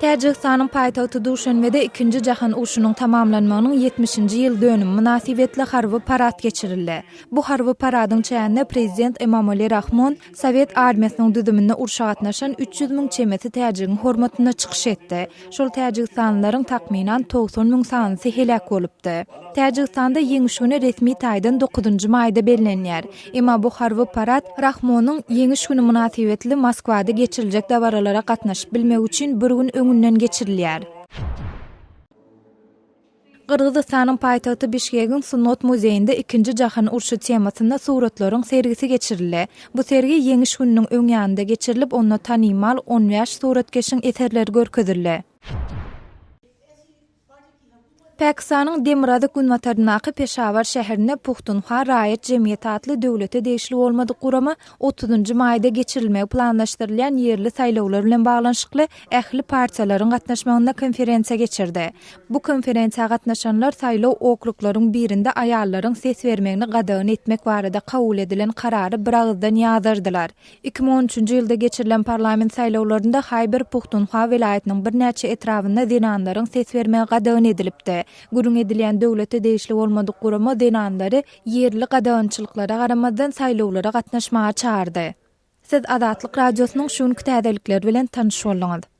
Täjigistanyň paýtagty Duşenbede II Jahan Urşynyň tamamlanmagynyň 70-nji ýyl dönümi mynasybetli harby parad geçirildi. Bu harby paradyň çäğinde prezident Emomali Rahmon Sowet armiýasynyň düdüminde urşa gatnaşan 300 000 çemeti täjigiň hormatyna çykyş etdi. Şol täjigistanlylaryň takminan 90 000 sanysy helak bolupdy. Täjigistanda ýeňiş güni resmi taýdan 9-njy maýda bellenýär. Emma bu harby parad Rahmonyň ýeňiş güni mynasybetli Moskwada geçiriljek dawaralara gatnaşyp bilmek üçin bir gün öňünden geçirilýär. Gyrgyzystanyň paýtagty Bişkegiň Sungat muzeýinde II Jahan Urşy temasynda suratlaryň sergisi geçirildi. Bu sergi ýeňiş gününiň öňýände geçirilip, onda tanymal 15 suratkeşiň eserleri görkezildi. Pakistanyň Demirada Günwatarnaky Peşawar şäherinde Puxtunhwa raýat jemgyýeti adly döwlete deýişli bolmadyk guramy 30-njy maýda geçirilmegi planlaşdyrylýan ýerli saýlawlar bilen baglanşykly ähli partiýalaryň gatnaşmagyna konferensiýa geçirdi. Bu konferensiýa gatnaşanlar saýlaw okruklaryň birinde aýallaryň ses bermegini gadagyn etmek barada kabul edilen karary bir agzdan ýazardylar. 2013-nji ýylda geçirilen parlament saýlawlarynda Haýber Puxtunhwa welaýatynyň bir näçe etrafynda denanlaryň ses bermegi gadagyn edilipdi. Gurun edilýän döwlete deýişli bolmadyk gurama denanlary ýerli gadagynçylyklara garamadan saýlawlara gatnaşmaga çağırdy. Siz Azatlyk radiosynyň şuňky täzelikler bilen tanış boldunuz.